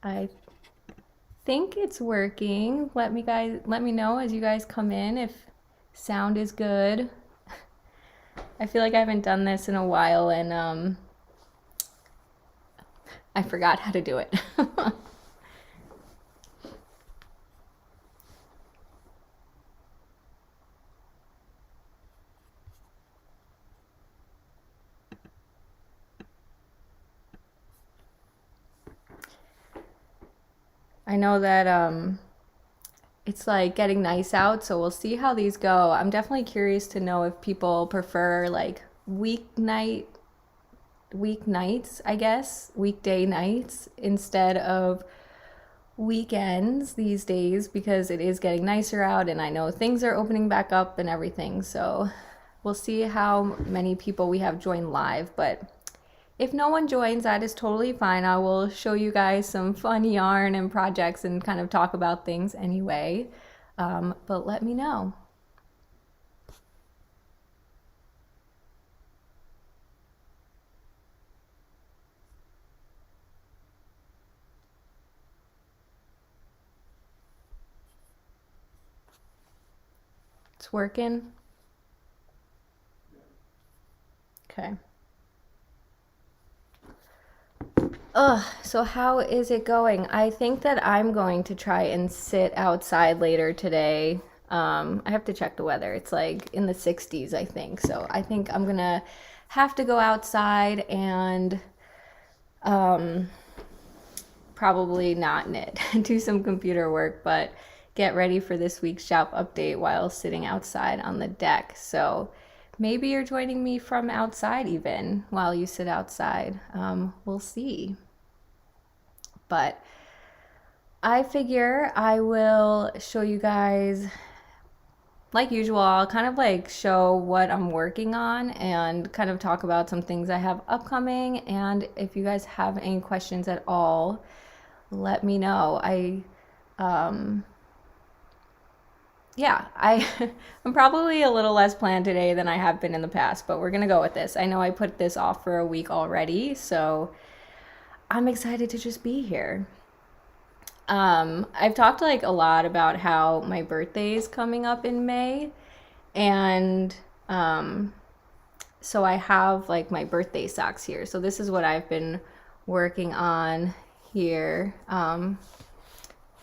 I think it's working. Let me know as you guys come in if sound is good. I feel like I haven't done this in a while and I forgot how to do it. I know that it's like getting nice out, so we'll see how these go. I'm definitely curious to know if people prefer like weeknights, I guess, weekday nights instead of weekends these days because it is getting nicer out and I know things are opening back up and everything. So we'll see how many people we have join live, but if no one joins, that is totally fine. I will show you guys some fun yarn and projects and kind of talk about things anyway. But let me know. It's working. Okay. So how is it going? I think that I'm going to try and sit outside later today. I have to check the weather. It's like in the 60s, I think. So I think I'm gonna have to go outside and um, probably not knit, do some computer work, but get ready for this week's shop update while sitting outside on the deck. So maybe you're joining me from outside even while you sit outside. We'll see. But I figure I will show you guys, like usual, I'll kind of like show what I'm working on and kind of talk about some things I have upcoming. And if you guys have any questions at all, let me know. Um, yeah, I'm probably a little less planned today than I have been in the past, but we're gonna go with this. I know I put this off for a week already, so I'm excited to just be here. I've talked like a lot about how my birthday is coming up in May, and so I have like my birthday socks here. So this is what I've been working on here.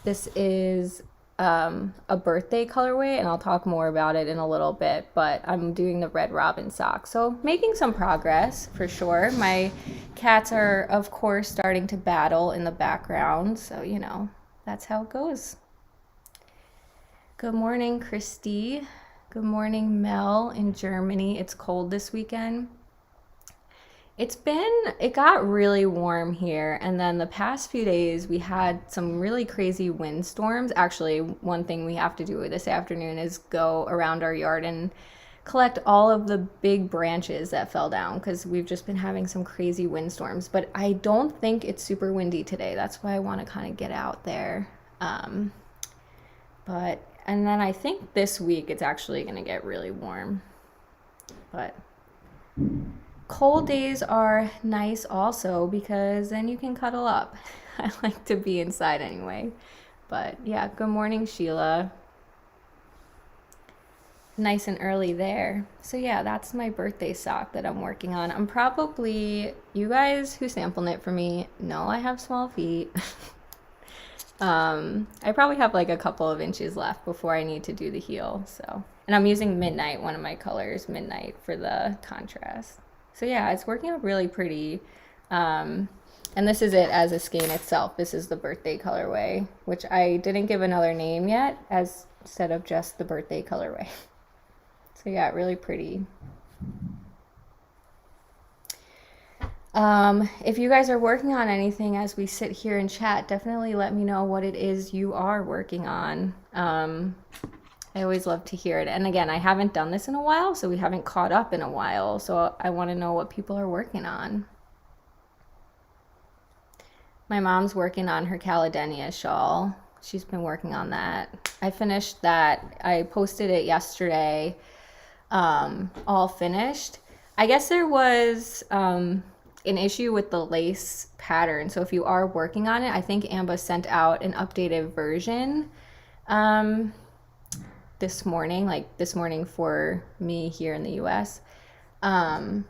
This is a birthday colorway, and I'll talk more about it in a little bit, but I'm doing the Red Robin sock. So making some progress for sure. My cats are, of course, starting to battle in the background. So, you know, that's how it goes. Good morning, Christy. Good morning, Mel in Germany. It's cold this weekend. It got really warm here, and then the past few days we had some really crazy windstorms. Actually, one thing we have to do this afternoon is go around our yard and collect all of the big branches that fell down because we've just been having some crazy windstorms. But I don't think it's super windy today. That's why I want to kind of get out there. And then I think this week it's actually going to get really warm. But cold days are nice also because then you can cuddle up. I like to be inside anyway. But yeah, good morning, Sheila. Nice and early there. So yeah, that's my birthday sock that I'm working on. You guys who sample knit for me know I have small feet. I probably have like a couple of inches left before I need to do the heel. So, and I'm using Midnight, one of my colors, Midnight, for the contrast. So yeah, it's working out really pretty. And this is it as a skein itself. This is the birthday colorway, which I didn't give another name yet instead of just the birthday colorway. So yeah, really pretty. If you guys are working on anything as we sit here and chat, definitely let me know what it is you are working on. I always love to hear it. And again, I haven't done this in a while, so we haven't caught up in a while. So I want to know what people are working on. My mom's working on her Caledenia shawl. She's been working on that. I finished that. I posted it yesterday, all finished. I guess there was an issue with the lace pattern. So if you are working on it, I think Amba sent out an updated version um, this morning, like this morning for me here in the US. Um,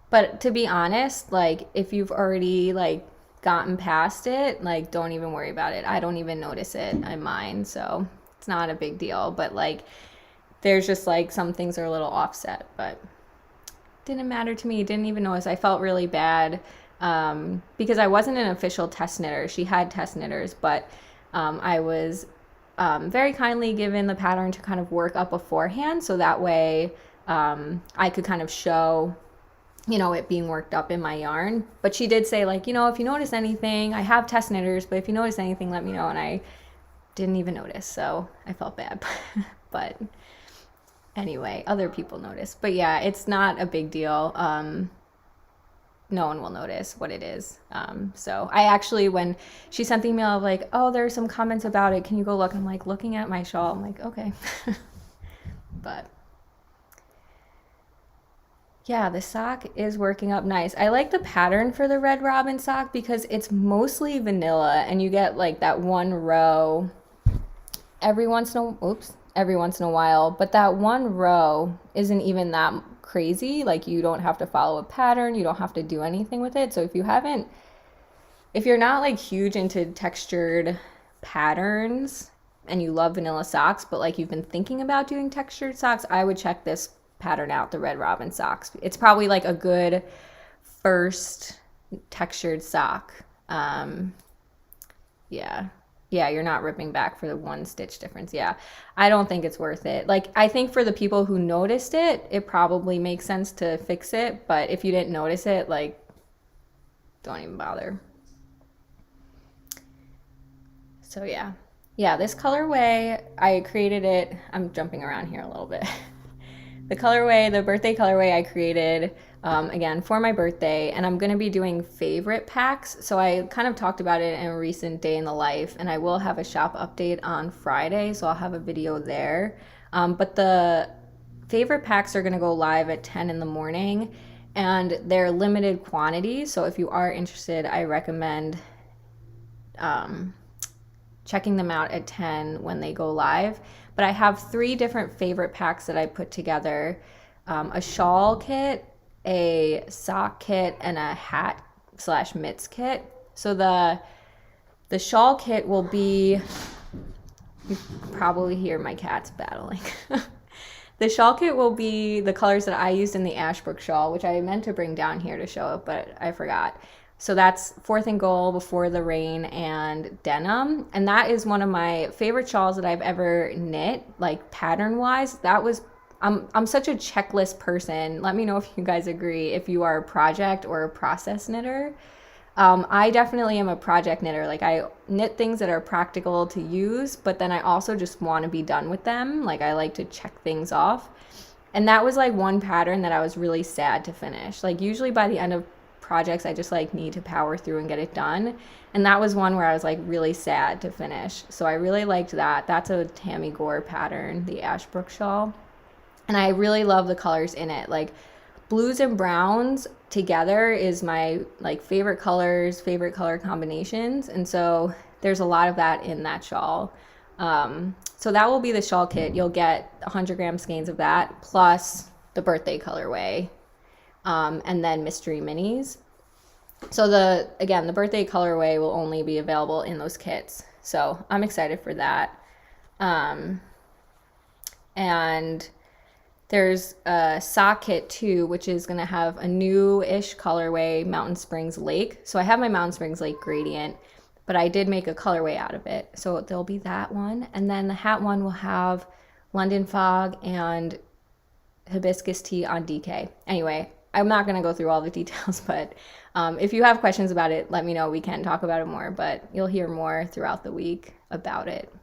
but to be honest, like if you've already like gotten past it, like don't even worry about it. I don't even notice it on mine, so it's not a big deal. But like there's just like some things are a little offset, but didn't matter to me. Didn't even notice. I felt really bad because I wasn't an official test knitter. She had test knitters, but I was very kindly given the pattern to kind of work up beforehand, so that way I could kind of show, you know, it being worked up in my yarn. But she did say, like, you know, if you notice anything, I have test knitters, but if you notice anything, let me know. And I didn't even notice, so I felt bad. But anyway, other people notice. But yeah, it's not a big deal. No one will notice what it is. So I actually, when she sent the email of like, oh, there's some comments about it, can you go look? I'm like looking at my shawl. I'm like, okay. But yeah, the sock is working up nice. I like the pattern for the Red Robin sock because it's mostly vanilla and you get like that one row every once in a while, but that one row isn't even that crazy. Like you don't have to follow a pattern, you don't have to do anything with it. So if you're not like huge into textured patterns and you love vanilla socks, but like you've been thinking about doing textured socks, I would check this pattern out, the Red Robin socks. It's probably like a good first textured sock. Yeah. Yeah, you're not ripping back for the one stitch difference. Yeah, I don't think it's worth it. Like, I think for the people who noticed it, it probably makes sense to fix it. But if you didn't notice it, like, don't even bother. So yeah. Yeah, this colorway, I created it. I'm jumping around here a little bit. The colorway, the birthday colorway I created, again, for my birthday, and I'm going to be doing favorite packs. So I kind of talked about it in a recent day in the life, and I will have a shop update on Friday, so I'll have a video there. But the favorite packs are going to go live at 10 in the morning, and they're limited quantities. So if you are interested, I recommend checking them out at 10 when they go live. But I have 3 different favorite packs that I put together. A shawl kit, a sock kit, and a hat / mitts kit. So the shawl kit will be, you probably hear my cats battling. The shawl kit will be the colors that I used in the Ashbrook shawl, which I meant to bring down here to show it, but I forgot. So that's Fourth and Goal, Before the Rain, and Denim. And that is one of my favorite shawls that I've ever knit, like pattern-wise. I'm such a checklist person. Let me know if you guys agree, if you are a project or a process knitter. I definitely am a project knitter. Like I knit things that are practical to use, but then I also just want to be done with them. Like I like to check things off. And that was like one pattern that I was really sad to finish. Like usually by the end of projects I just like need to power through and get it done, and that was one where I was like really sad to finish. So I really liked that. That's a Tammy Gore pattern, the Ashbrook shawl, and I really love the colors in it. Like blues and browns together is my like favorite colors, favorite color combinations, and so there's a lot of that in that shawl. So that will be the shawl kit. You'll get 100-gram skeins of that plus the birthday colorway, and then mystery minis. So the birthday colorway will only be available in those kits. So I'm excited for that. And there's a sock kit too, which is going to have a new-ish colorway, Mountain Springs Lake. So I have my Mountain Springs Lake gradient, but I did make a colorway out of it. So there'll be that one. And then the hat one will have London Fog and hibiscus tea on DK. Anyway, I'm not going to go through all the details, but if you have questions about it, let me know. We can talk about it more, but you'll hear more throughout the week about it.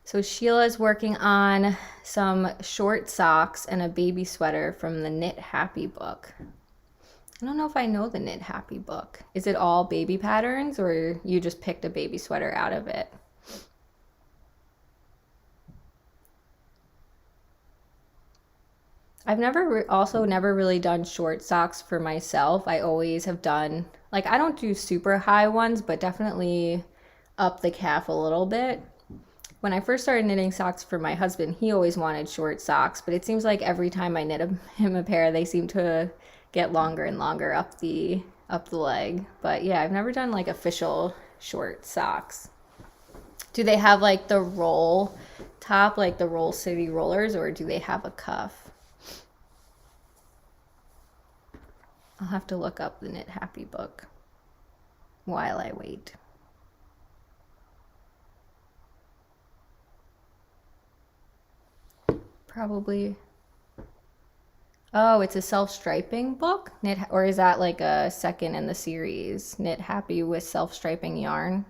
So Sheila's working on some short socks and a baby sweater from the Knit Happy book. I don't know if I know the Knit Happy book. Is it all baby patterns, or you just picked a baby sweater out of it? I've also never really done short socks for myself. I always have done, like, I don't do super high ones, but definitely up the calf a little bit. When I first started knitting socks for my husband, he always wanted short socks, but it seems like every time I knit him a pair, they seem to get longer and longer up the leg. But yeah, I've never done like official short socks. Do they have like the roll top, like the Roll City rollers, or do they have a cuff? I'll have to look up the Knit Happy book while I wait. Probably. Oh, it's a self-striping book? Knit, or is that like a second in the series? Knit Happy with self-striping yarn.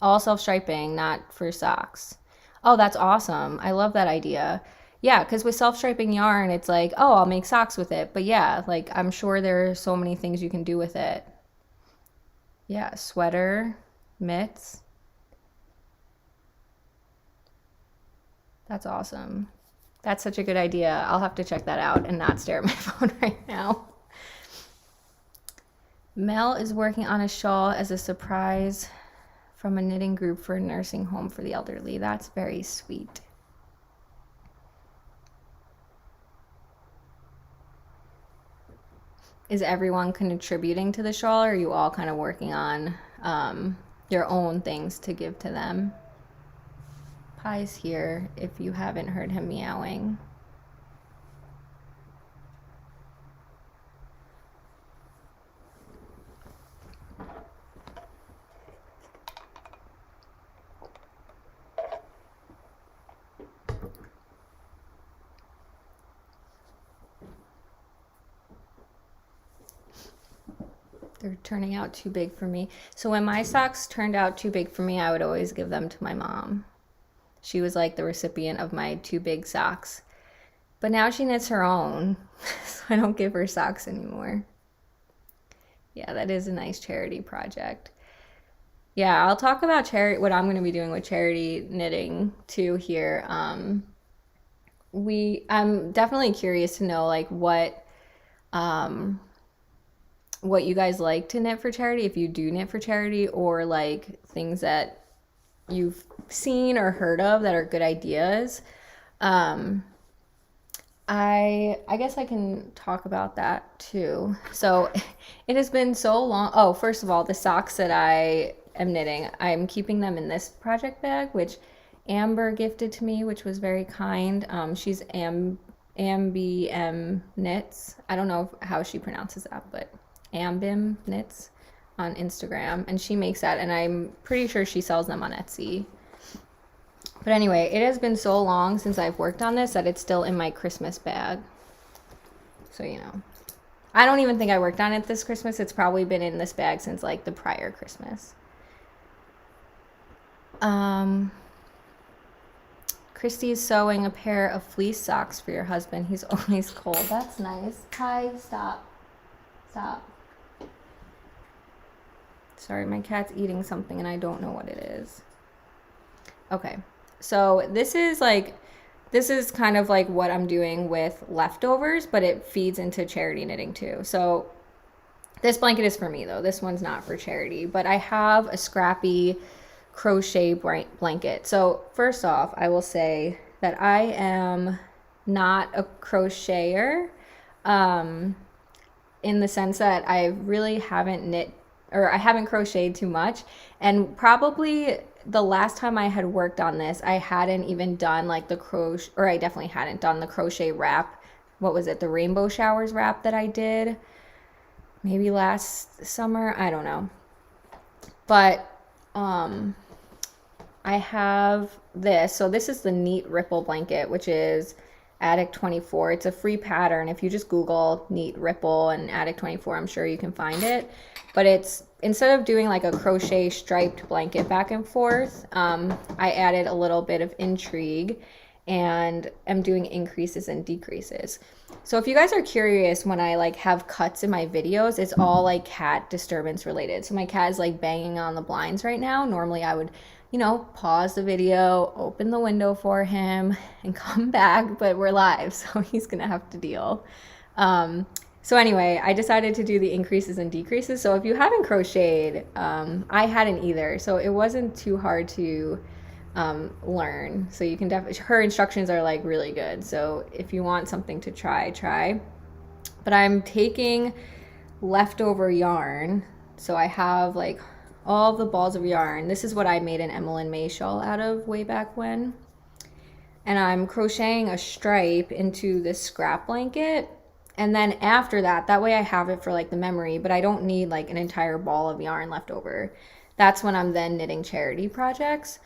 All self-striping, not for socks. Oh, that's awesome. I love that idea. Yeah, because with self-striping yarn, it's like, oh, I'll make socks with it. But yeah, like I'm sure there are so many things you can do with it. Yeah, sweater, mitts. That's awesome. That's such a good idea. I'll have to check that out and not stare at my phone right now. Mel is working on a shawl as a surprise from a knitting group for a nursing home for the elderly. That's very sweet. Is everyone contributing to the shawl, or are you all kind of working on your own things to give to them? Pie's here if you haven't heard him meowing. They're turning out too big for me. So when my socks turned out too big for me, I would always give them to my mom. She was like the recipient of my too big socks. But now she knits her own, so I don't give her socks anymore. Yeah, that is a nice charity project. Yeah, I'll talk about what I'm going to be doing with charity knitting too here. I'm definitely curious to know like what you guys like to knit for charity, if you do knit for charity, or like things that you've seen or heard of that are good ideas. I guess I can talk about that too. So it has been so long. Oh, first of all, the socks that I am knitting, I'm keeping them in this project bag, which Amber gifted to me, which was very kind. She's Ambim Knits. I don't know how she pronounces that, but Ambim Knits on Instagram, and she makes that, and I'm pretty sure she sells them on Etsy. But anyway, it has been so long since I've worked on this that it's still in my Christmas bag. So, you know, I don't even think I worked on it this Christmas. It's probably been in this bag since like the prior Christmas. Christy's sewing a pair of fleece socks for your husband. He's always cold. That's nice. Kai, stop. Stop. Sorry, my cat's eating something and I don't know what it is. Okay, so this is kind of like what I'm doing with leftovers, but it feeds into charity knitting too. So this blanket is for me though. This one's not for charity, but I have a scrappy crochet blanket. So first off, I will say that I am not a crocheter in the sense that I really haven't knit, or I haven't crocheted too much, and probably the last time I had worked on this, I hadn't even done like the crochet, or I definitely hadn't done the crochet wrap. What was it? The rainbow showers wrap that I did maybe last summer. I don't know. But I have this. So this is the Neat Ripple blanket, which is Addict 24. It's a free pattern. If you just Google Neat Ripple and Addict 24, I'm sure you can find it. But it's, instead of doing like a crochet striped blanket back and forth, I added a little bit of intrigue and am doing increases and decreases. So if you guys are curious, when I like have cuts in my videos, it's all like cat disturbance related. So my cat is like banging on the blinds right now. Normally I would, you know, pause the video, open the window for him, and come back, but we're live, so he's gonna have to deal. So anyway, I decided to do the increases and decreases. So if you haven't crocheted, I hadn't either, so it wasn't too hard to learn. So you can definitely, her instructions are like really good. So if you want something to try. But I'm taking leftover yarn. So I have like all the balls of yarn. This is what I made an Emmeline May shawl out of way back when. And I'm crocheting a stripe into this scrap blanket. And then after that, that way I have it for like the memory, but I don't need like an entire ball of yarn left over. That's when I'm then knitting charity projects.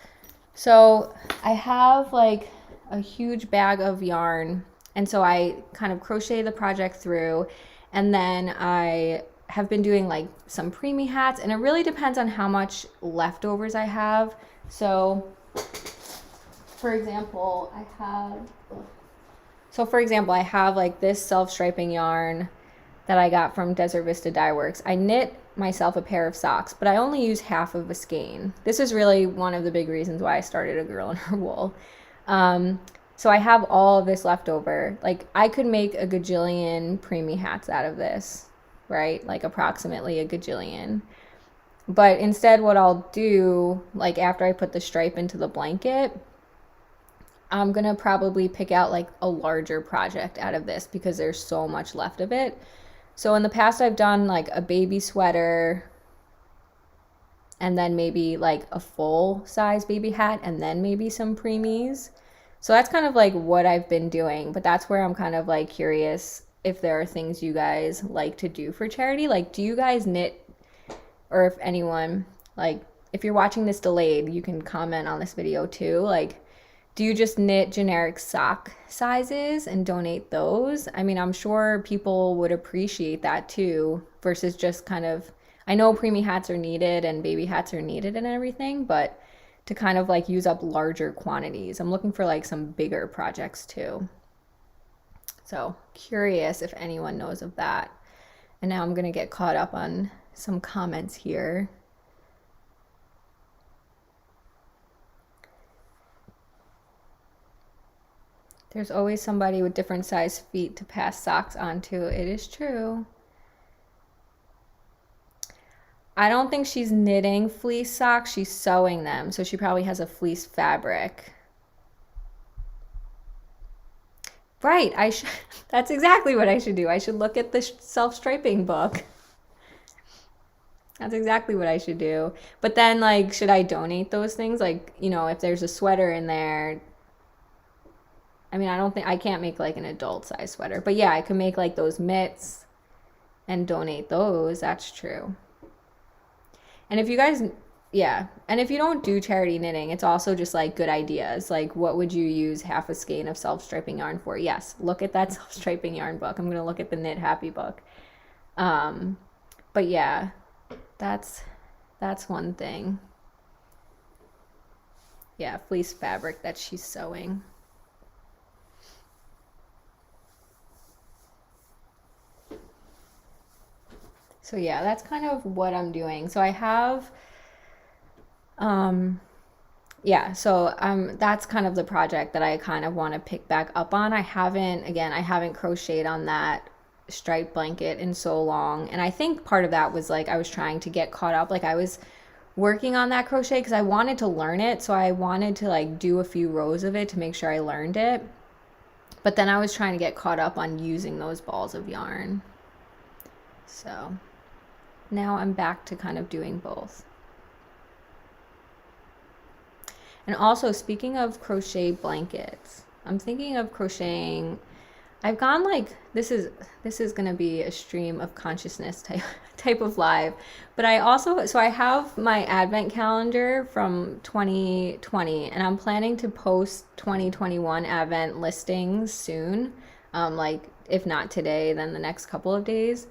So I have like a huge bag of yarn. And so I kind of crochet the project through. And then I have been doing like some preemie hats, and it really depends on how much leftovers I have. So for example, I have like this self-striping yarn that I got from Desert Vista Dye Works. I knit myself a pair of socks, but I only use half of a skein. This is really one of the big reasons why I started A Girl and Her Wool. So I have all of this left over. Like I could make a gajillion preemie hats out of this, right? Like approximately a gajillion. But instead what I'll do, like after I put the stripe into the blanket, I'm gonna probably pick out like a larger project out of this because there's so much left of it. So in the past I've done like a baby sweater and then maybe like a full size baby hat and then maybe some preemies. So that's kind of like what I've been doing, but that's where I'm kind of like curious if there are things you guys like to do for charity. Like, do you guys knit, or if anyone, like if you're watching this delayed, you can comment on this video too. Like, do you just knit generic sock sizes and donate those? I mean, I'm sure people would appreciate that too, versus just kind of, I know preemie hats are needed and baby hats are needed and everything, but to kind of like use up larger quantities. I'm looking for like some bigger projects too. So curious if anyone knows of that. And now I'm gonna get caught up on some comments here. There's always somebody with different size feet to pass socks on to. It is true. I don't think she's knitting fleece socks, she's sewing them. So she probably has a fleece fabric. Right, that's exactly what I should do. I should look at the self-striping book. That's exactly what I should do. But then like, should I donate those things? Like, you know, if there's a sweater in there, I mean, I can't make like an adult size sweater, but yeah, I could make like those mitts and donate those. That's true. And if you guys, yeah, and if you don't do charity knitting, it's also just like good ideas. Like, what would you use half a skein of self-striping yarn for? Yes, look at that self-striping yarn book. I'm going to look at the Knit Happy book. But yeah, that's one thing. Yeah, fleece fabric that she's sewing. So yeah, that's kind of what I'm doing. So I have, yeah, so that's kind of the project that I kind of want to pick back up on. I haven't crocheted on that striped blanket in so long. And I think part of that was like I was trying to get caught up. Like I was working on that crochet because I wanted to learn it. So I wanted to like do a few rows of it to make sure I learned it. But then I was trying to get caught up on using those balls of yarn. So now I'm back to kind of doing both. And also, speaking of crochet blankets, I'm thinking of crocheting. I've gone like, this is gonna be a stream of consciousness type of live. But I have my advent calendar from 2020, and I'm planning to post 2021 advent listings soon. Like if not today, then the next couple of days.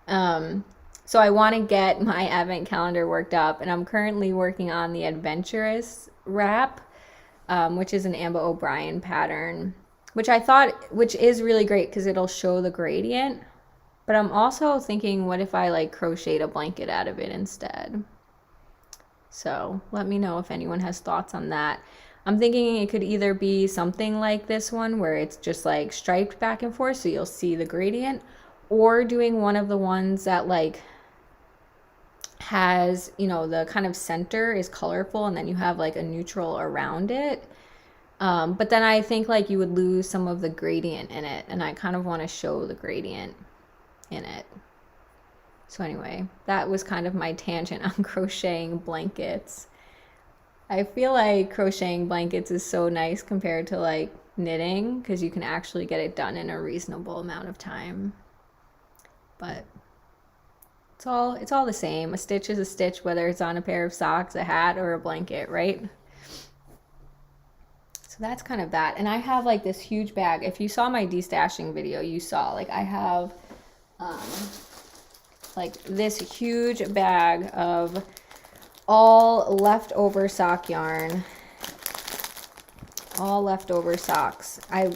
So I want to get my advent calendar worked up, and I'm currently working on the Adventurous wrap, which is an Amba O'Brien pattern, which is really great because it'll show the gradient. But I'm also thinking, what if I like crocheted a blanket out of it instead? So let me know if anyone has thoughts on that. I'm thinking it could either be something like this one where it's just like striped back and forth so you'll see the gradient, or doing one of the ones that like has, you know, the kind of center is colorful and then you have like a neutral around it. But then I think like you would lose some of the gradient in it, and I kind of want to show the gradient in it. So anyway, that was kind of my tangent on crocheting blankets. I feel like crocheting blankets is so nice compared to like knitting because you can actually get it done in a reasonable amount of time. But it's all the same. A stitch is a stitch, whether it's on a pair of socks, a hat, or a blanket, right? So that's kind of that. And I have like this huge bag. If you saw my destashing video, you saw like I have like this huge bag of all leftover sock yarn, all leftover socks. I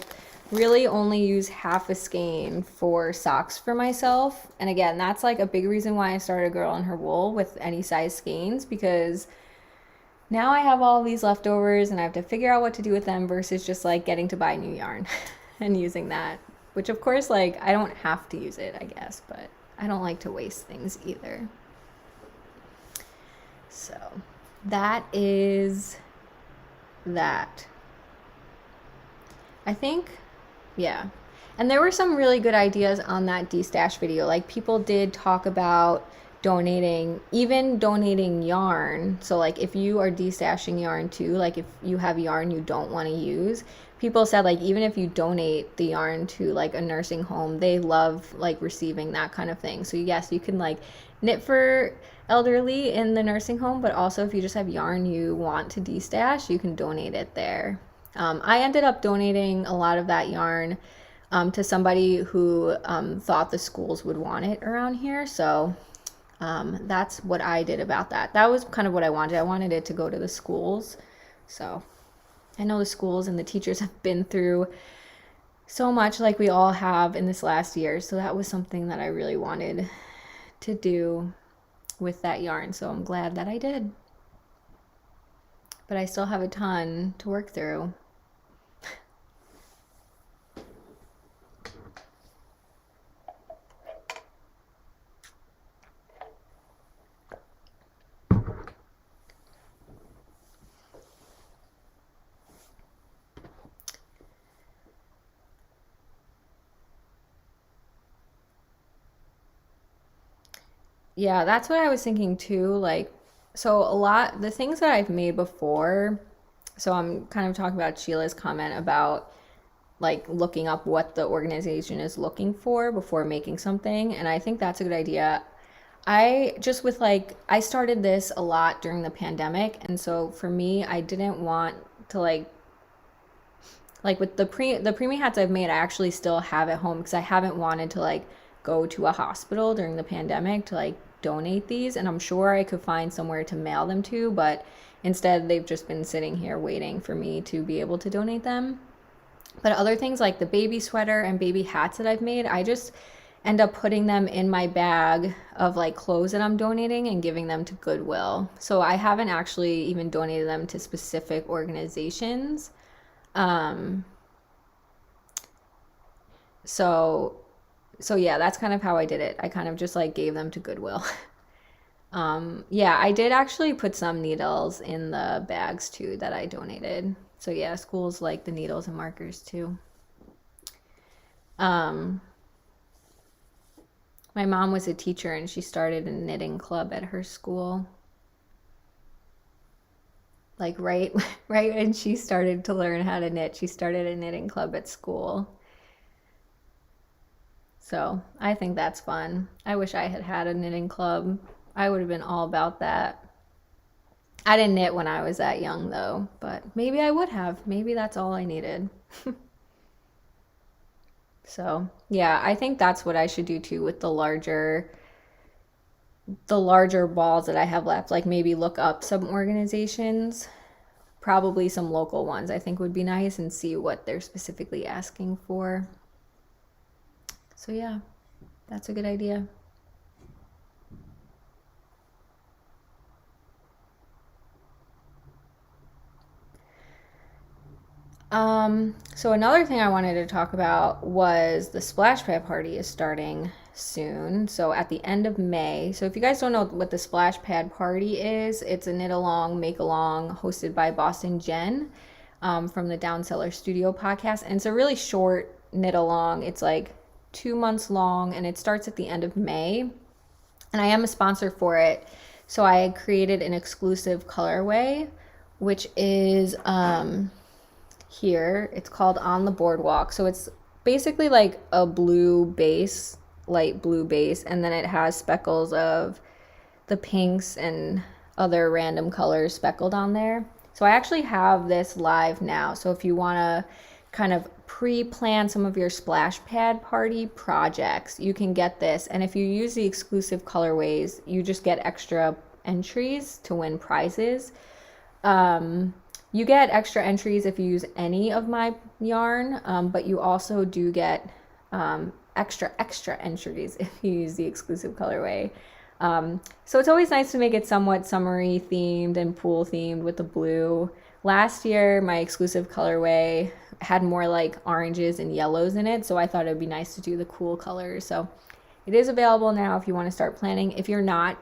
really only use half a skein for socks for myself. And again, that's like a big reason why I started A Girl and Her Wool with any size skeins, because now I have all these leftovers and I have to figure out what to do with them versus just like getting to buy new yarn and using that, which of course, like I don't have to use it, I guess, but I don't like to waste things either. So that is that. I think, yeah. And there were some really good ideas on that destash video. Like people did talk about donating, even donating yarn. So like if you are destashing yarn too, like if you have yarn you don't want to use, people said like even if you donate the yarn to like a nursing home, they love like receiving that kind of thing. So yes, you can like knit for elderly in the nursing home, but also if you just have yarn you want to destash, you can donate it there. I ended up donating a lot of that yarn to somebody who thought the schools would want it around here. So that's what I did about that. That was kind of what I wanted. I wanted it to go to the schools. So I know the schools and the teachers have been through so much like we all have in this last year. So that was something that I really wanted to do with that yarn. So I'm glad that I did. But I still have a ton to work through. Yeah, that's what I was thinking too. Like, so a lot, the things that I've made before, so I'm kind of talking about Sheila's comment about like looking up what the organization is looking for before making something. And I think that's a good idea. I just with like, I started this a lot during the pandemic. And so for me, I didn't want to like with the preemie hats I've made, I actually still have at home because I haven't wanted to like go to a hospital during the pandemic to like donate these, and I'm sure I could find somewhere to mail them to, but instead they've just been sitting here waiting for me to be able to donate them. But other things like the baby sweater and baby hats that I've made, I just end up putting them in my bag of like clothes that I'm donating and giving them to Goodwill. So I haven't actually even donated them to specific organizations. Um, so so yeah, that's kind of how I did it. I kind of just like gave them to Goodwill. Yeah, I did actually put some needles in the bags too that I donated. So yeah, schools like the needles and markers too. Um, my mom was a teacher and she started a knitting club at her school. Like right right when she started to learn how to knit, she started a knitting club at school. So I think that's fun. I wish I had had a knitting club. I would have been all about that. I didn't knit when I was that young though, but maybe I would have. Maybe that's all I needed. So yeah, I think that's what I should do too with the larger balls that I have left. Like maybe look up some organizations, probably some local ones I think would be nice, and see what they're specifically asking for. So yeah, that's a good idea. So another thing I wanted to talk about was the splash pad party is starting soon. So at the end of May. So if you guys don't know what the splash pad party is, it's a knit along, make along hosted by Boston Jen from the Down Cellar Studio podcast. And it's a really short knit along. It's like 2 months long and it starts at the end of May. And I am a sponsor for it. So I created an exclusive colorway, which is here. It's called On the Boardwalk. So it's basically like a blue base, light blue base, and then it has speckles of the pinks and other random colors speckled on there. So I actually have this live now. So if you want to kind of pre-plan some of your splash pad party projects, you can get this. And if you use the exclusive colorways, you just get extra entries to win prizes. You get extra entries if you use any of my yarn, but you also do get extra entries if you use the exclusive colorway. So it's always nice to make it somewhat summery themed and pool themed with the blue. Last year, my exclusive colorway had more like oranges and yellows in it, so I thought it'd be nice to do the cool colors. So it is available now if you want to start planning. If you're not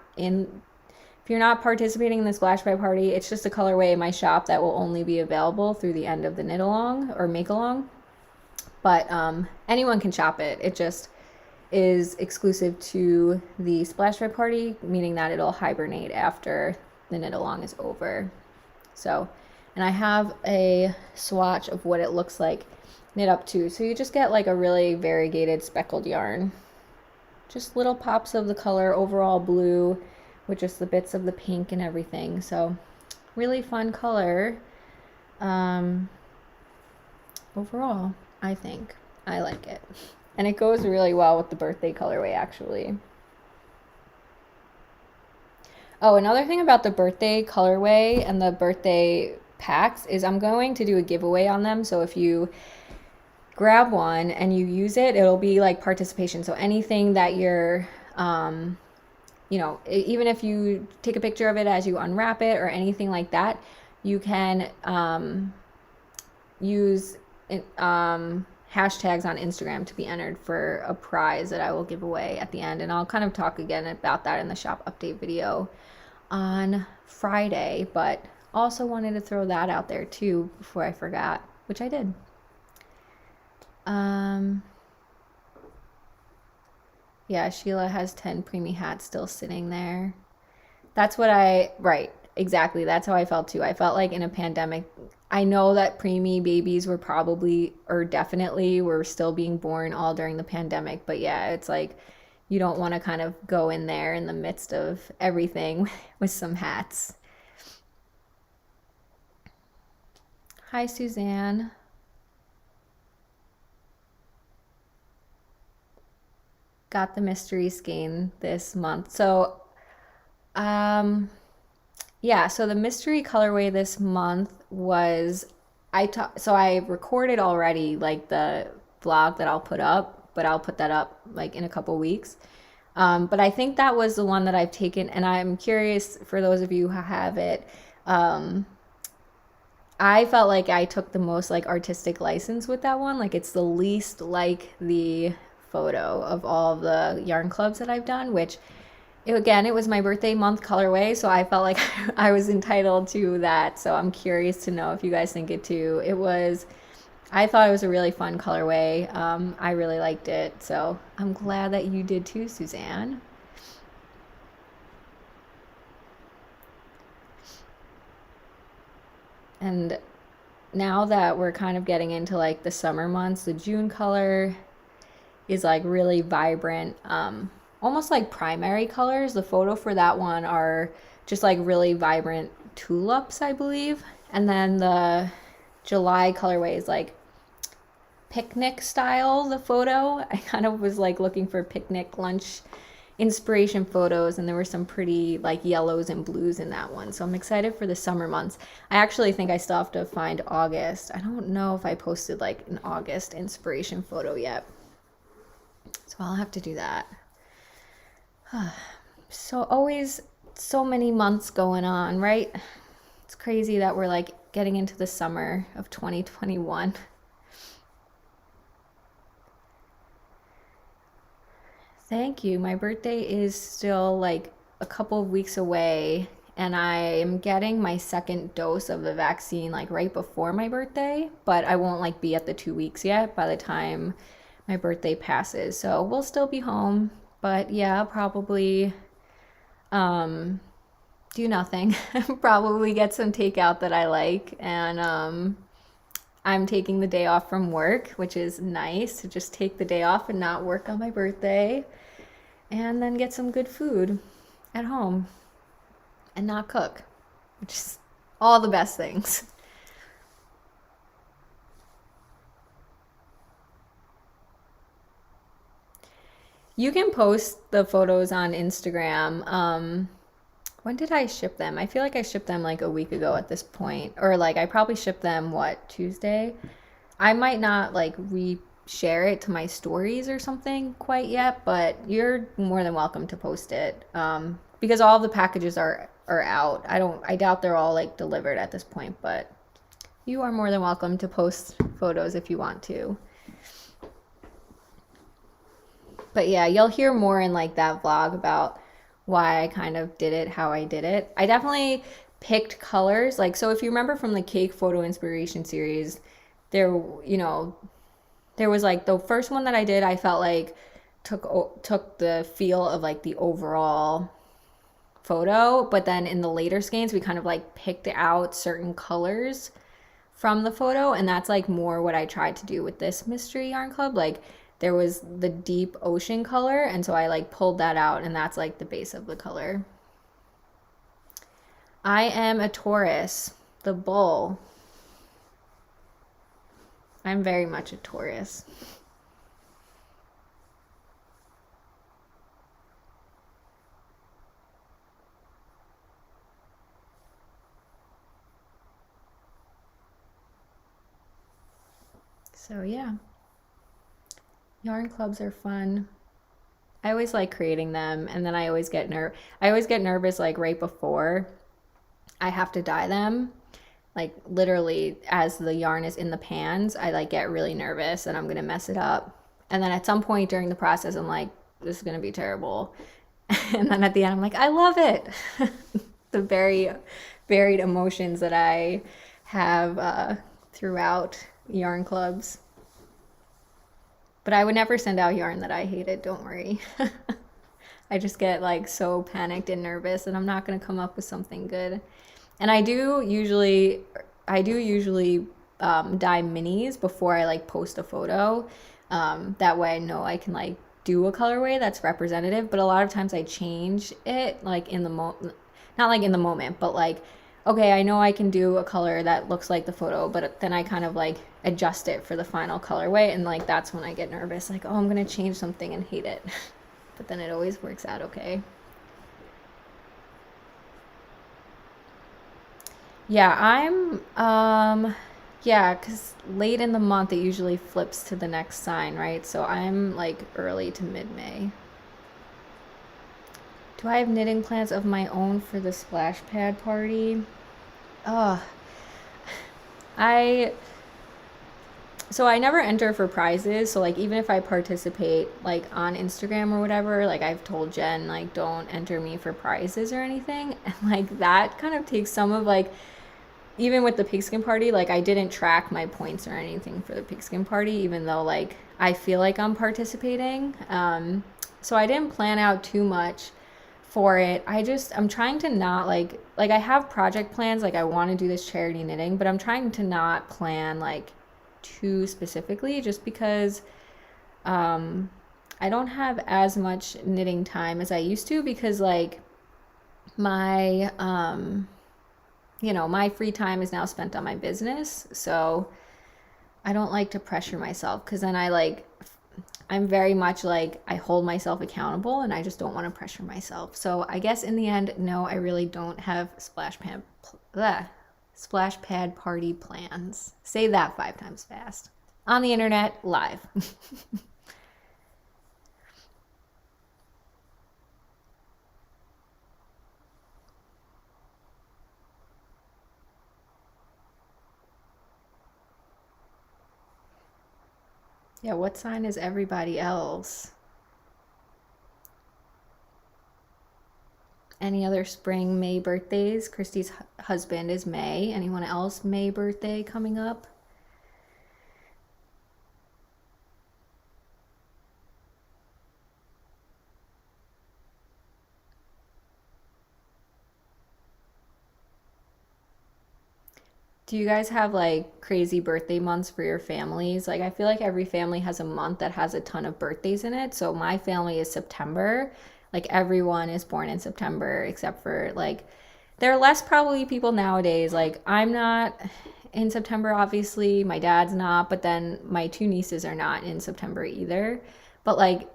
participating in the splash pad party, it's just a colorway in my shop that will only be available through the end of the knit along or make along. But anyone can shop it. It just is exclusive to the splash pad party, meaning that it'll hibernate after the knit along is over. So, and I have a swatch of what it looks like knit up to. So you just get like a really variegated speckled yarn. Just little pops of the color, overall blue, with just the bits of the pink and everything. So really fun color. Overall, I think I like it. And it goes really well with the birthday colorway, actually. Oh, another thing about the birthday colorway and the birthday packs is I'm going to do a giveaway on them. So if you grab one and you use it, it'll be like participation. So anything that you're, even if you take a picture of it as you unwrap it or anything like that, you can use hashtags on Instagram to be entered for a prize that I will give away at the end. And I'll kind of talk again about that in the shop update video on Friday, but also wanted to throw that out there too before I forgot, which I did. Yeah, Sheila has 10 preemie hats still sitting there. That's what right, exactly. That's how I felt too. I felt like in a pandemic, I know that preemie babies were probably, or definitely were still being born all during the pandemic. But yeah, it's like you don't want to kind of go in there in the midst of everything with some hats. Hi, Suzanne. Got the mystery skein this month. So, yeah, so the mystery colorway this month was so I recorded already like the vlog that I'll put up, but I'll put that up like in a couple weeks. But I think that was the one that I've taken, and I'm curious for those of you who have it. I felt like I took the most like artistic license with that one. Like it's the least like the photo of all of the yarn clubs that I've done, which it was my birthday month colorway, so I felt like I was entitled to that. So I'm curious to know if you guys think it too. I thought it was a really fun colorway. I really liked it, so I'm glad that you did too, Suzanne. And now that we're kind of getting into like the summer months, the June color is like really vibrant, almost like primary colors. The photo for that one are just like really vibrant tulips, I believe. And then the July colorway is like picnic style, the photo. I kind of was like looking for picnic lunch inspiration photos, and there were some pretty like yellows and blues in that one. So I'm excited for the summer months. I actually think I still have to find August. I don't know if I posted like an August inspiration photo yet. So I'll have to do that. So always so many months going on, right? It's crazy that we're like getting into the summer of 2021. Thank you. My birthday is still like a couple of weeks away, and I am getting my second dose of the vaccine like right before my birthday, but I won't like be at the 2 weeks yet by the time my birthday passes. So we'll still be home, but yeah, I'll probably um do nothing. Probably get some takeout that I like, and I'm taking the day off from work, which is nice to just take the day off and not work on my birthday, and then get some good food at home and not cook, which is all the best things. You can post the photos on Instagram. When did I ship them? I feel like I shipped them like a week ago at this point. Or like I probably shipped them, what, Tuesday? I might not like re-share it to my stories or something quite yet, but you're more than welcome to post it. Because all the packages are out. I doubt they're all like delivered at this point, but you are more than welcome to post photos if you want to. But yeah, you'll hear more in like that vlog about why I kind of did it, how I did it. I definitely picked colors. Like, so if you remember from the cake photo inspiration series, there, you know, there was like the first one that I did, I felt like took the feel of like the overall photo, but then in the later skeins, we kind of like picked out certain colors from the photo, and that's like more what I tried to do with this mystery yarn club. Like there was the deep ocean color, and so I like pulled that out, and that's like the base of the color. I am a Taurus, the bull. I'm very much a Taurus. So yeah, yarn clubs are fun. I always like creating them, and then I always get nervous like right before I have to dye them. Like literally as the yarn is in the pans, I like get really nervous and I'm gonna mess it up. And then at some point during the process, I'm like, this is gonna be terrible. And then at the end, I'm like, I love it. The very varied emotions that I have throughout yarn clubs. But I would never send out yarn that I hated, don't worry. I just get like so panicked and nervous and I'm not going to come up with something good. And I do usually dye minis before I like post a photo. That way I know I can like do a colorway that's representative, but a lot of times I change it like in the not like in the moment, but like okay, I know I can do a color that looks like the photo, but then I kind of like adjust it for the final colorway, and like that's when I get nervous, like, oh, I'm gonna change something and hate it. But then it always works out okay. Yeah, yeah, because late in the month it usually flips to the next sign, right? So I'm like early to mid-May. Do I have knitting plans of my own for the splash pad party? Oh, I so I never enter for prizes. So like even if I participate like on Instagram or whatever, like I've told Jen like don't enter me for prizes or anything. And like that kind of takes some of like even with the pigskin party, like I didn't track my points or anything for the pigskin party, even though like I feel like I'm participating. So I didn't plan out too much for it. I'm trying to not like I have project plans, like I want to do this charity knitting, but I'm trying to not plan like too specifically just because I don't have as much knitting time as I used to because like my my free time is now spent on my business. So I don't like to pressure myself because then I'm very much like I hold myself accountable and I just don't want to pressure myself. So I guess in the end, no, I really don't have splash pad party plans. Say that 5 times fast. On the internet, live. Yeah, what sign is everybody else? Any other spring, May birthdays? Christy's husband is May. Anyone else May birthday coming up? Do you guys have like crazy birthday months for your families? Like, I feel like every family has a month that has a ton of birthdays in it. So, my family is September. Like, everyone is born in September except for like, there are less probably people nowadays. Like, I'm not in September, obviously. My dad's not, but then my two nieces are not in September either. But like,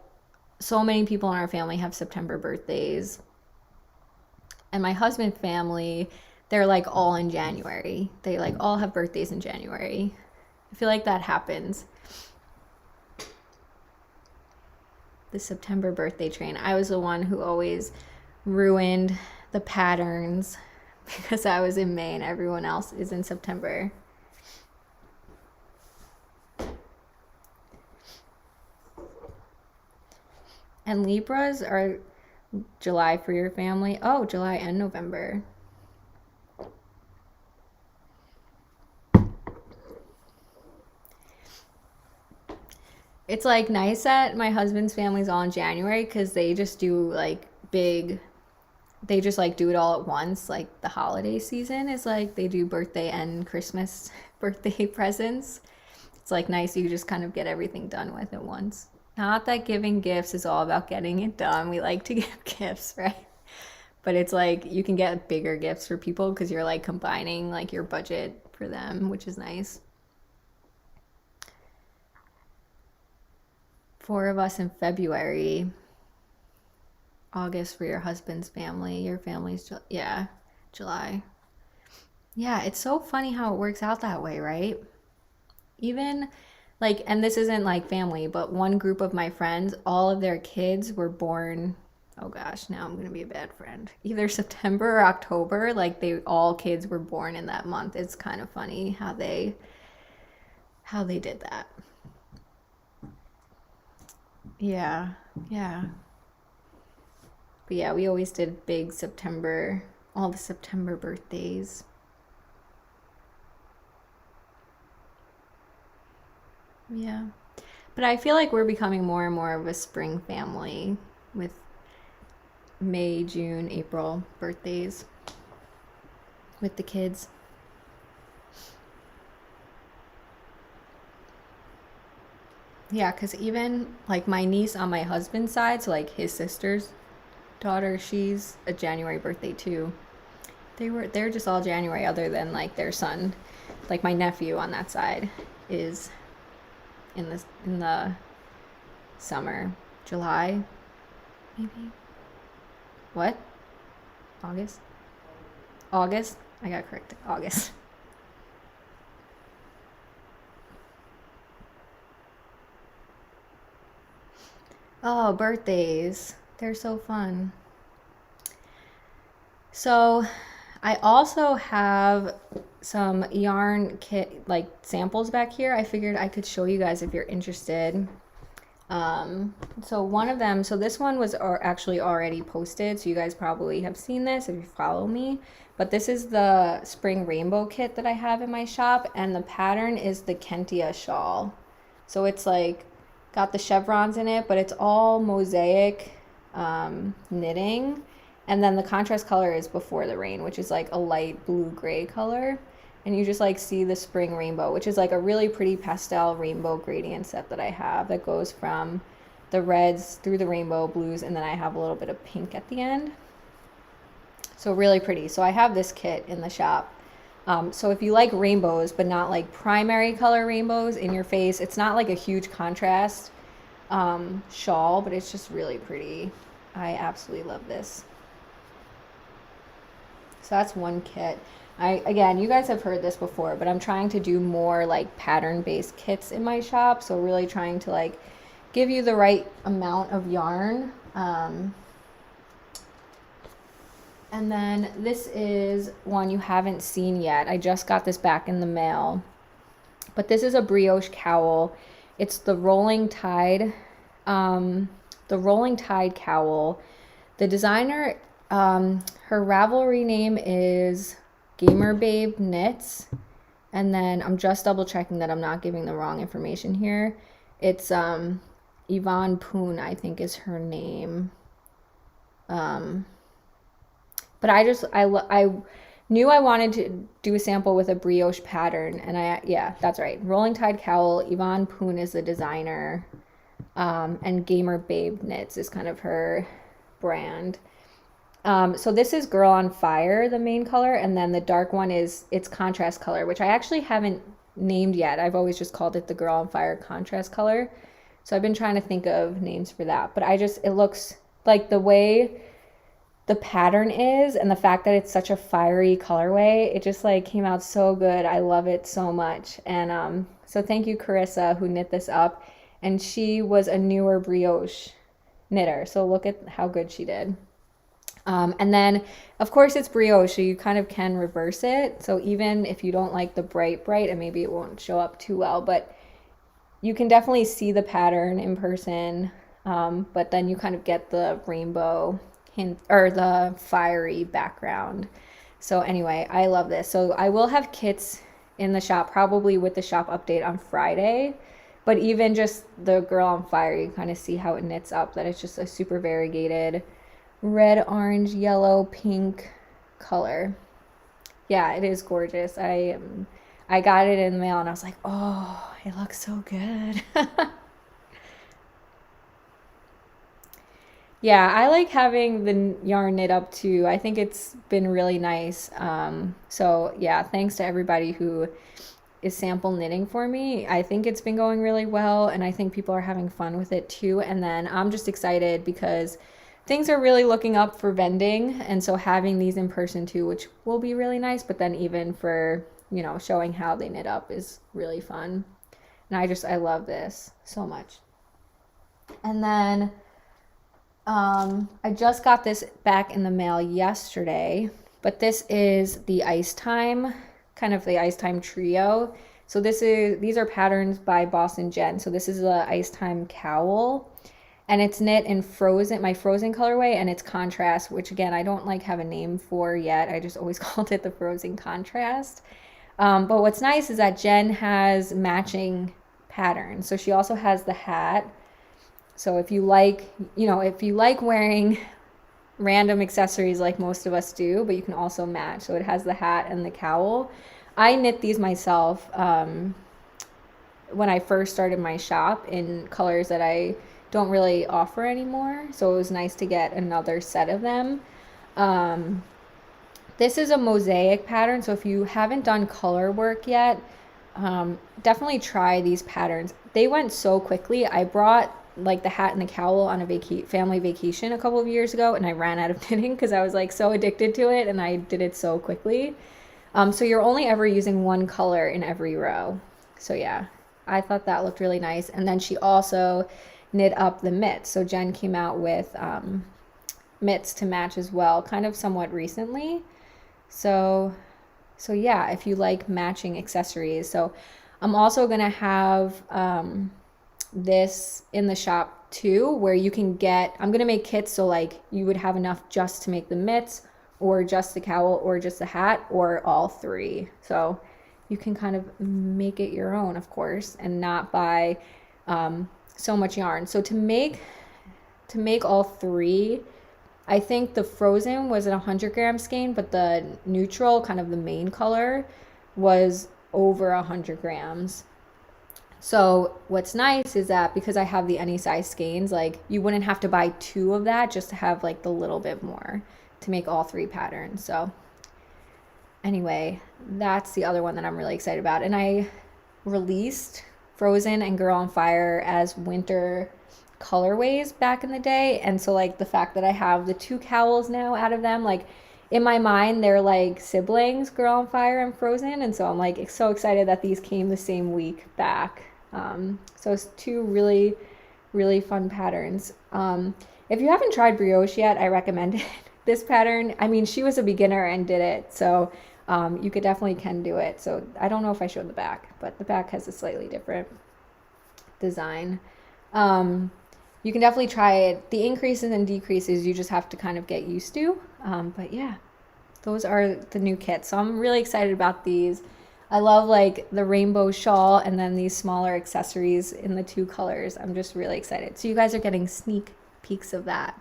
so many people in our family have September birthdays. And my husband's family, they're like all in January. They like all have birthdays in January. I feel like that happens. The September birthday train. I was the one who always ruined the patterns because I was in May and everyone else is in September. And Libras are July for your family. Oh, July and November. It's like nice that my husband's family's all in January because they just do like big, they just like do it all at once. Like the holiday season is like they do birthday and Christmas birthday presents. It's like nice you just kind of get everything done with at once. Not that giving gifts is all about getting it done. We like to give gifts, right? But it's like you can get bigger gifts for people because you're like combining like your budget for them, which is nice. Four of us in February. August for your husband's family. Your family's, yeah, July. Yeah, it's so funny how it works out that way, right? Even like, and this isn't like family, but one group of my friends, all of their kids were born, oh gosh, now I'm gonna be a bad friend. Either September or October, like they all kids were born in that month. It's kind of funny how they did that. Yeah, yeah. But yeah, we always did big September, all the September birthdays. Yeah. But I feel like we're becoming more and more of a spring family with May, June, April birthdays with the kids. Yeah, because even like my niece on my husband's side, so like his sister's daughter, she's a January birthday too. They're just all January other than like their son. Like my nephew on that side is in the summer. July, maybe. What? August? August? I got corrected. August. Oh, birthdays. They're so fun. So, I also have some yarn kit like samples back here. I figured I could show you guys if you're interested. So one of them, so this one was actually already posted, so you guys probably have seen this if you follow me. But this is the spring rainbow kit that I have in my shop, and the pattern is the Kentia shawl. So it's like got the chevrons in it, but it's all mosaic knitting. And then the contrast color is Before the Rain, which is like a light blue gray color. And you just like see the spring rainbow, which is like a really pretty pastel rainbow gradient set that I have that goes from the reds through the rainbow blues, and then I have a little bit of pink at the end. So really pretty. So I have this kit in the shop. So if you like rainbows, but not like primary color rainbows in your face, it's not like a huge contrast shawl, but it's just really pretty. I absolutely love this. So that's one kit. Again, you guys have heard this before, but I'm trying to do more like pattern-based kits in my shop. So really trying to like give you the right amount of yarn. And then this is one you haven't seen yet. I just got this back in the mail. But this is a brioche cowl. It's the Rolling Tide, cowl. The designer, her Ravelry name is Gamer Babe Knits. And then I'm just double checking that I'm not giving the wrong information here. It's Yvonne Poon, I think is her name. But I knew I wanted to do a sample with a brioche pattern, and yeah, that's right. Rolling Tide Cowl, Yvonne Poon is the designer, and Gamer Babe Knits is kind of her brand. So this is Girl on Fire, the main color, and then the dark one is its contrast color, which I actually haven't named yet. I've always just called it the Girl on Fire contrast color. So I've been trying to think of names for that, but it looks like the way the pattern is and the fact that it's such a fiery colorway, it just like came out so good. I love it so much. And so thank you, Carissa, who knit this up. And she was a newer brioche knitter. So look at how good she did. And then, of course, it's brioche, so you kind of can reverse it. So even if you don't like the bright, and maybe it won't show up too well, but you can definitely see the pattern in person. But then you kind of get the rainbow hint or the fiery background. So anyway, I love this. So I will have kits in the shop, probably with the shop update on Friday. But even just the Girl on Fire, you kind of see how it knits up, that it's just a super variegated red, orange, yellow, pink color. Yeah, it is gorgeous. I got it in the mail and I was like, oh, it looks so good. Yeah, I like having the yarn knit up too. I think it's been really nice. So yeah, thanks to everybody who is sample knitting for me. I think it's been going really well, and I think people are having fun with it too. And then I'm just excited because things are really looking up for vending, and so having these in person too, which will be really nice. But then even for, you know, showing how they knit up is really fun. And I love this so much. And then I just got this back in the mail yesterday, but this is the Ice Time, kind of the Ice Time trio. So these are patterns by Boston Jen. So this is the Ice Time cowl, and it's knit in my frozen colorway, and it's contrast, which again, I don't like have a name for yet. I just always called it the frozen contrast. But what's nice is that Jen has matching patterns. So she also has the hat. So if you like, wearing random accessories like most of us do, but you can also match. So it has the hat and the cowl. I knit these myself when I first started my shop in colors that I don't really offer anymore. So it was nice to get another set of them. This is a mosaic pattern. So if you haven't done color work yet, definitely try these patterns. They went so quickly. I brought like the hat and the cowl on a family vacation a couple of years ago, and I ran out of knitting because I was like so addicted to it, and I did it so quickly. So you're only ever using one color in every row. So yeah, I thought that looked really nice. And then she also knit up the mitts. So Jen came out with mitts to match as well, kind of somewhat recently. So yeah, if you like matching accessories. So I'm also gonna have this in the shop too, where you can I'm gonna make kits so like you would have enough just to make the mitts, or just the cowl, or just the hat, or all three. So you can kind of make it your own, of course, and not buy so much yarn. So to make all three, I think the frozen was a 100-gram skein, but the neutral, kind of the main color, was over 100 grams. So what's nice is that because I have the any size skeins, like you wouldn't have to buy 2 of that just to have like the little bit more to make all 3 patterns. So anyway, that's the other one that I'm really excited about. And I released Frozen and Girl on Fire as winter colorways back in the day, and so like the fact that I have the 2 cowls now out of them, like in my mind they're like siblings, Girl on Fire and Frozen, and so I'm like so excited that these came the same week back. So it's 2 really, really fun patterns. If you haven't tried brioche yet, I recommend it. This pattern, I mean, she was a beginner and did it, so you could definitely can do it. So I don't know if I showed the back, but the back has a slightly different design. You can definitely try it. The increases and decreases you just have to kind of get used to. But yeah, those are the new kits. So I'm really excited about these. I love like the rainbow shawl and then these smaller accessories in the two colors. I'm just really excited. So you guys are getting sneak peeks of that.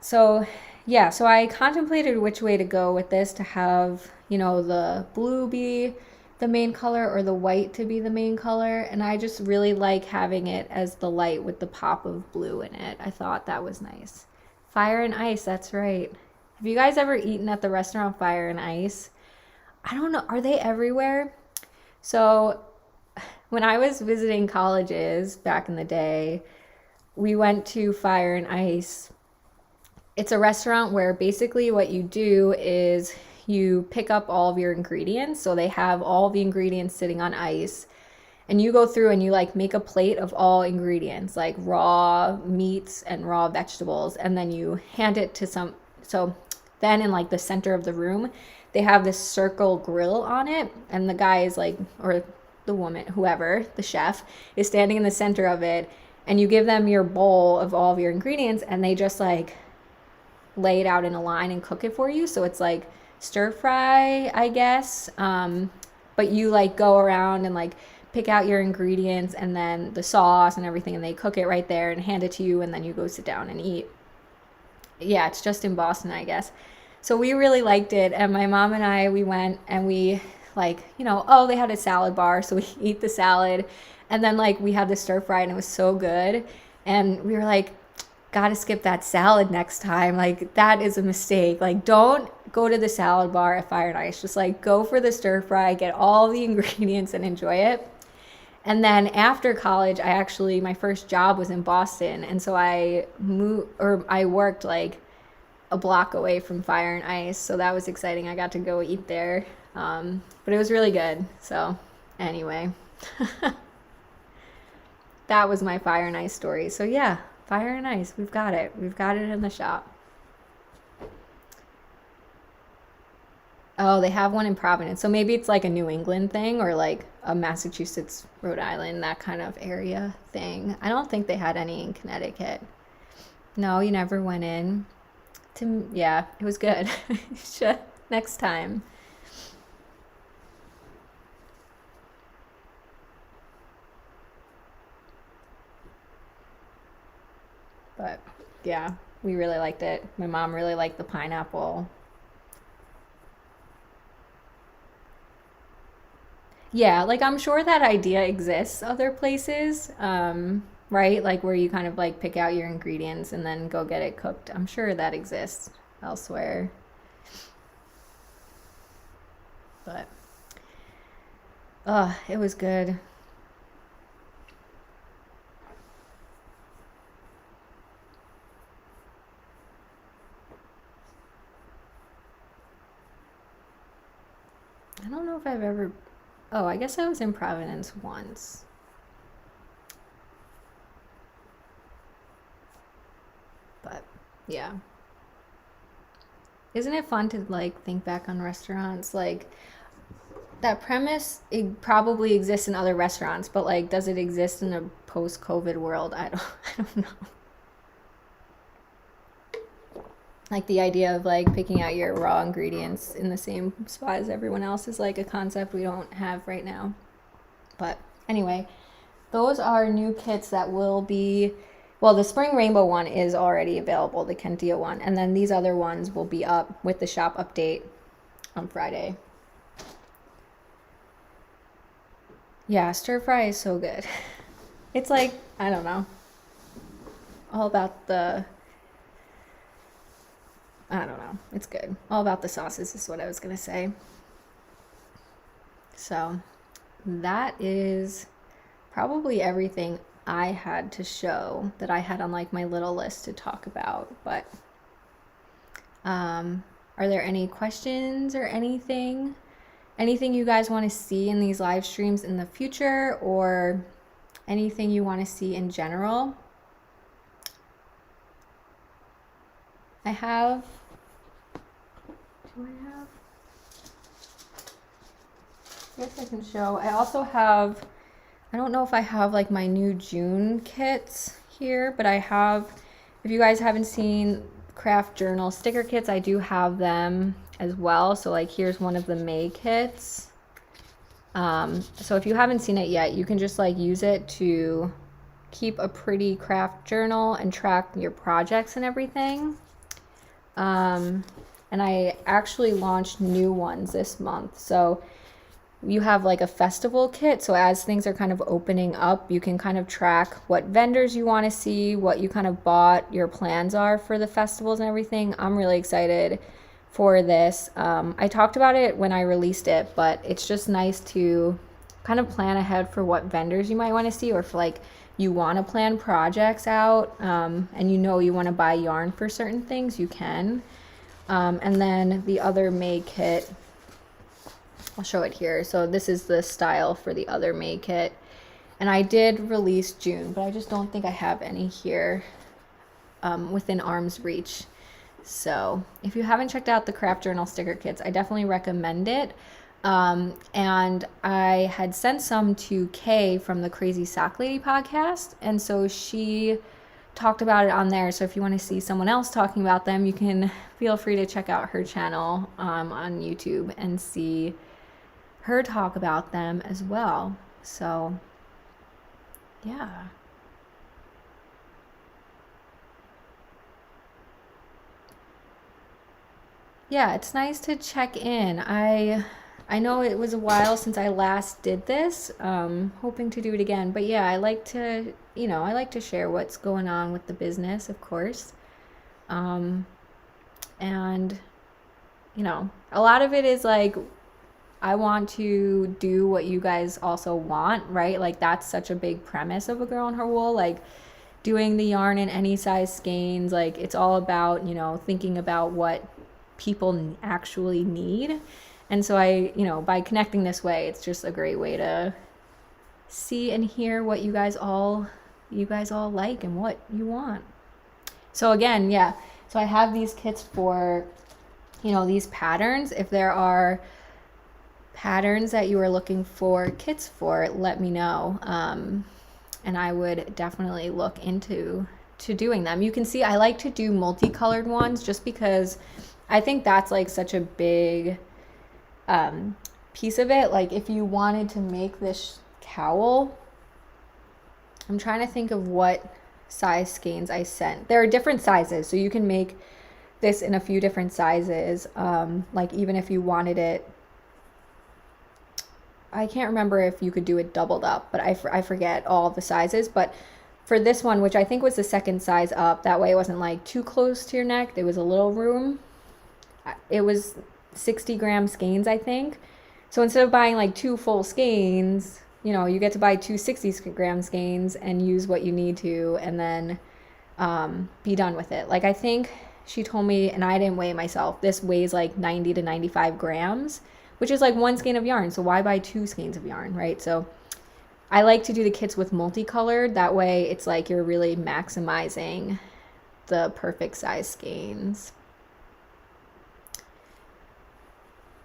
So I contemplated which way to go with this, to have, the blue be the main color or the white to be the main color. And I just really like having it as the light with the pop of blue in it. I thought that was nice. Fire and Ice, that's right. Have you guys ever eaten at the restaurant Fire and Ice? I don't know, are they everywhere? So when I was visiting colleges back in the day, we went to Fire and Ice. It's a restaurant where basically what you do is you pick up all of your ingredients. So they have all the ingredients sitting on ice, and you go through and you like make a plate of all ingredients, like raw meats and raw vegetables, and then you hand it to some. So then in like the center of the room, they have this circle grill on it, and the guy is like, or the woman, whoever, the chef, is standing in the center of it, and you give them your bowl of all of your ingredients, and they just like lay it out in a line and cook it for you. So it's like stir fry, I guess. But you like go around and like pick out your ingredients and then the sauce and everything, and they cook it right there and hand it to you, and then you go sit down and eat. Yeah, it's just in Boston, I guess. So we really liked it, and my mom and I, we went and we like, they had a salad bar, so we eat the salad, and then like we had the stir fry and it was so good, and we were like, gotta skip that salad next time. Like that is a mistake. Like don't go to the salad bar at Fire and Ice. Just like go for the stir fry, get all the ingredients and enjoy it. And then after college, my first job was in Boston, and so I worked like a block away from Fire and Ice, so that was exciting. I got to go eat there, but it was really good. So anyway, that was my Fire and Ice story. So yeah, Fire and Ice, we've got it in the shop. Oh, they have one in Providence. So maybe it's like a New England thing, or like a Massachusetts, Rhode Island, that kind of area thing. I don't think they had any in Connecticut. No, you never went in. Yeah, it was good. Next time. But yeah, we really liked it. My mom really liked the pineapple. Yeah, like I'm sure that idea exists other places, right? Like where you kind of like pick out your ingredients and then go get it cooked. I'm sure that exists elsewhere. But it was good. I don't know if I've ever. Oh, I guess I was in Providence once. But yeah. Isn't it fun to like think back on restaurants? Like that premise, it probably exists in other restaurants, but like does it exist in a post-COVID world? I don't know. Like the idea of like picking out your raw ingredients in the same spot as everyone else is like a concept we don't have right now. But anyway, those are new kits that will be, well, the spring rainbow one is already available, the Kentia one, and then these other ones will be up with the shop update on Friday. Yeah, stir fry is so good. It's like, I don't know, all about I don't know. It's good. All about the sauces is what I was going to say. So that is probably everything I had to show that I had on like my little list to talk about. But are there any questions or anything? Anything you guys want to see in these live streams in the future, or anything you want to see in general? I have. Do I have? I guess I can show. I also have I don't know if I have like my new June kits here, but I have, if you guys haven't seen craft journal sticker kits, I do have them as well. So like here's one of the May kits. So if you haven't seen it yet, you can just like use it to keep a pretty craft journal and track your projects and everything. And I actually launched new ones this month. So you have like a festival kit. So as things are kind of opening up, you can kind of track what vendors you want to see, what you kind of bought, your plans are for the festivals and everything. I'm really excited for this. I talked about it when I released it, but it's just nice to kind of plan ahead for what vendors you might want to see, or if like you want to plan projects out, and you know you want to buy yarn for certain things, you can. And then the other May kit, I'll show it here. So this is the style for the other May kit. And I did release June, but I just don't think I have any here within arm's reach. So if you haven't checked out the craft journal sticker kits, I definitely recommend it. And I had sent some to Kay from the Crazy Sock Lady podcast. And so she talked about it on there. So if you want to see someone else talking about them, you can feel free to check out her channel on YouTube and see her talk about them as well. So yeah. Yeah, it's nice to check in. I know it was a while since I last did this. Hoping to do it again. But yeah, I like to, I like to share what's going on with the business, of course. And a lot of it is like I want to do what you guys also want, right? Like that's such a big premise of A Girl and Her Wool, like doing the yarn in any size skeins. Like it's all about, thinking about what people actually need. And so by connecting this way, it's just a great way to see and hear what you guys all like and what you want. So again, yeah. So I have these kits for, these patterns. If there are patterns that you are looking for kits for, let me know. And I would definitely look into doing them. You can see I like to do multicolored ones just because I think that's like such a big piece of it. Like if you wanted to make this cowl, I'm trying to think of what size skeins I sent. There are different sizes, so you can make this in a few different sizes. Like even if you wanted it, I can't remember if you could do it doubled up, but I forget all the sizes. But for this one, which I think was the second size up, that way it wasn't like too close to your neck, there was a little room. It was 60-gram skeins, I think. So instead of buying like 2 full skeins, you get to buy 2 60-gram skeins and use what you need to, and then be done with it. Like I think she told me, and I didn't weigh myself, this weighs like 90 to 95 grams, which is like 1 skein of yarn. So why buy 2 skeins of yarn, right? So I like to do the kits with multicolored. That way it's like you're really maximizing the perfect size skeins.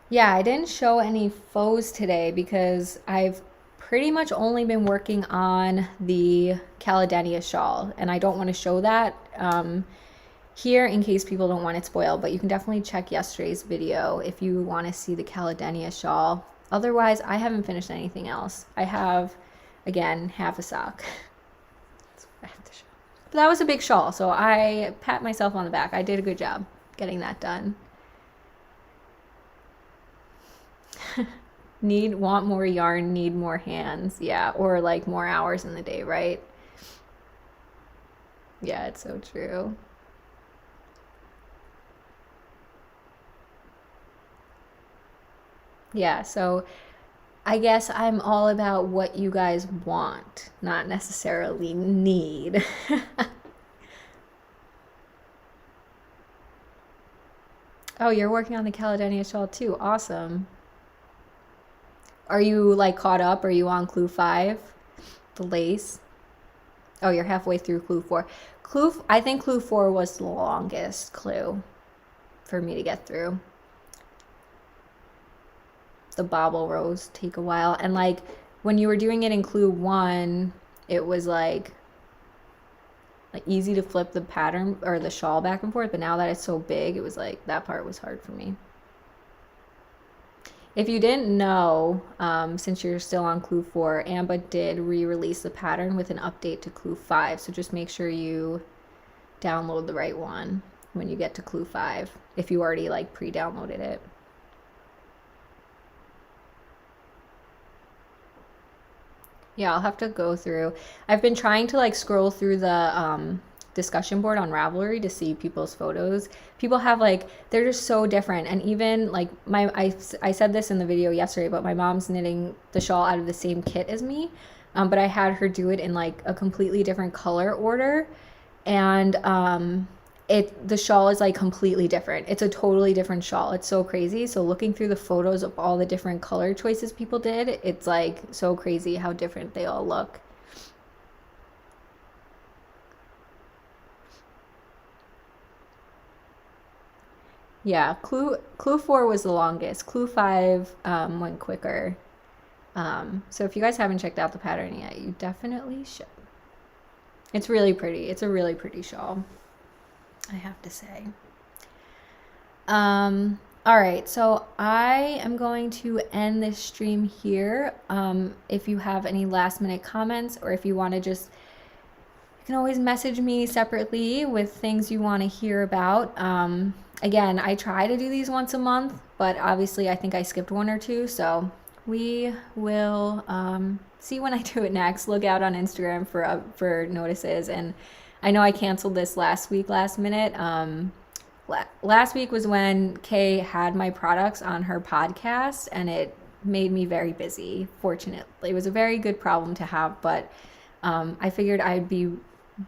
Yeah, I didn't show any faux today because I've pretty much only been working on the Caledania shawl, and I don't want to show that here in case people don't want it spoiled, but you can definitely check yesterday's video if you want to see the Caledania shawl. Otherwise, I haven't finished anything else. I have, again, half a sock. That's what I have to show. But that was a big shawl, so I pat myself on the back. I did a good job getting that done. Want more yarn, need more hands. Yeah, or like more hours in the day, right? Yeah, it's so true. Yeah, so I guess I'm all about what you guys want, not necessarily need. Oh, you're working on the Caledania shawl too. Awesome. Are you like caught up? Are you on clue 5? The lace? Oh, you're halfway through clue 4. I think clue 4 was the longest clue for me to get through. The bobble rows take a while, and like when you were doing it in clue 1, it was like easy to flip the pattern or the shawl back and forth, but now that it's so big, it was like that part was hard for me. If you didn't know, since you're still on clue 4, Amba did re-release the pattern with an update to clue 5, so just make sure you download the right one when you get to clue 5 if you already like pre-downloaded it. Yeah, I'll have to go through. I've been trying to like scroll through the discussion board on Ravelry to see people's photos. People have like, they're just so different. And even like I said this in the video yesterday, but my mom's knitting the shawl out of the same kit as me. But I had her do it in like a completely different color order. And the shawl is like completely different. It's a totally different shawl. It's so crazy. So looking through the photos of all the different color choices people did, it's like so crazy how different they all look. Yeah, clue 4 was the longest. Clue 5 went quicker. So if you guys haven't checked out the pattern yet, you definitely should. It's really pretty. It's a really pretty shawl, I have to say. All right, so I am going to end this stream here. If you have any last minute comments, or if you want to just, you can always message me separately with things you want to hear about. Again, I try to do these once a month, but obviously I think I skipped 1 or 2, so we will see when I do it next. Look out on Instagram for notices. And I know I canceled this last week, last minute. Last week was when Kay had my products on her podcast, and it made me very busy. Fortunately, it was a very good problem to have, but I figured I'd be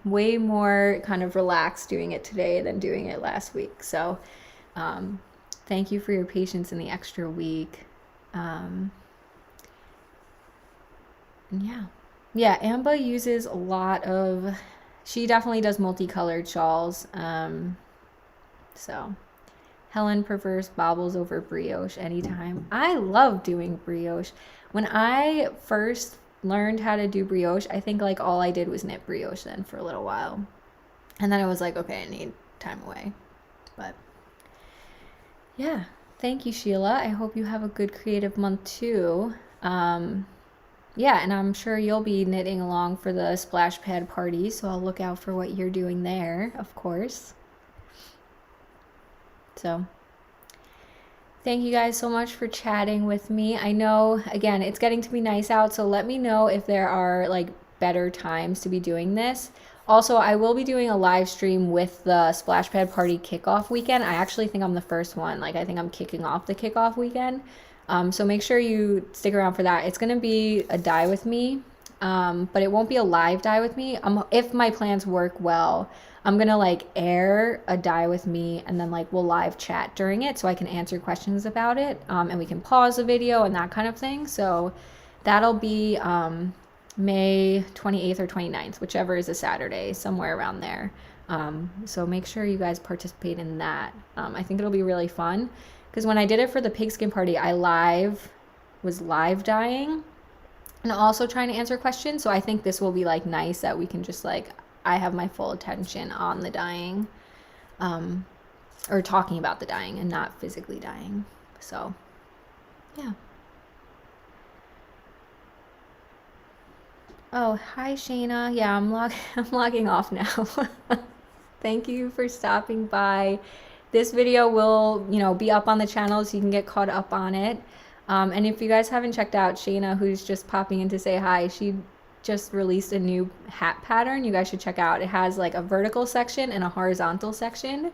way more kind of relaxed doing it today than doing it last week. So thank you for your patience in the extra week. And yeah, Amba uses a lot of, she definitely does multicolored shawls. So Helen prefers baubles over brioche anytime. I love doing brioche. When I first learned how to do brioche, I think like all I did was knit brioche then for a little while. And then I was like, okay, I need time away. But yeah, thank you, Sheila. I hope you have a good creative month too. Yeah, and I'm sure you'll be knitting along for the splash pad party, so I'll look out for what you're doing there, of course. So thank you guys so much for chatting with me. I know, again, it's getting to be nice out, so let me know if there are like better times to be doing this. Also, I will be doing a live stream with the Splash Pad Party kickoff weekend. I actually think I'm the first one. Like, I think I'm kicking off the kickoff weekend. So make sure you stick around for that. It's going to be a dye with me, but it won't be a live dye with me. If my plans work well, I'm going to like air a dye with me, and then like we'll live chat during it so I can answer questions about it, and we can pause the video and that kind of thing. So that'll be May 28th or 29th, whichever is a Saturday, somewhere around there. So make sure you guys participate in that. I think it'll be really fun, because when I did it for the pigskin party, I was live dyeing and also trying to answer questions. So I think this will be like nice that we can just like, I have my full attention on the dyeing, or talking about the dyeing and not physically dyeing. So yeah. Oh, hi Shayna. Yeah, I'm logging off now. Thank you for stopping by. This video will, be up on the channel so you can get caught up on it. And if you guys haven't checked out Shayna, who's just popping in to say hi, she just released a new hat pattern you guys should check out. It has like a vertical section and a horizontal section.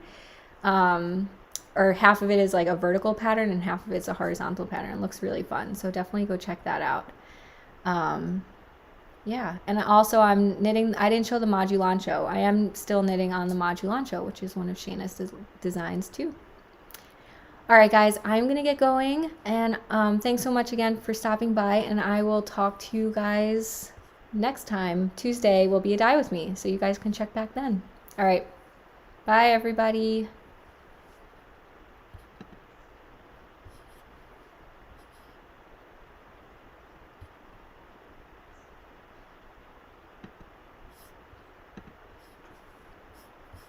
Or half of it is like a vertical pattern and half of it's a horizontal pattern. It looks really fun. So definitely go check that out. Yeah, and also I'm knitting, I didn't show the Modulancho. I am still knitting on the Modulancho, which is one of Shayna's designs too. All right, guys, I'm going to get going, and thanks so much again for stopping by, and I will talk to you guys next time. Tuesday will be a dye with me, so you guys can check back then. All right, bye, everybody.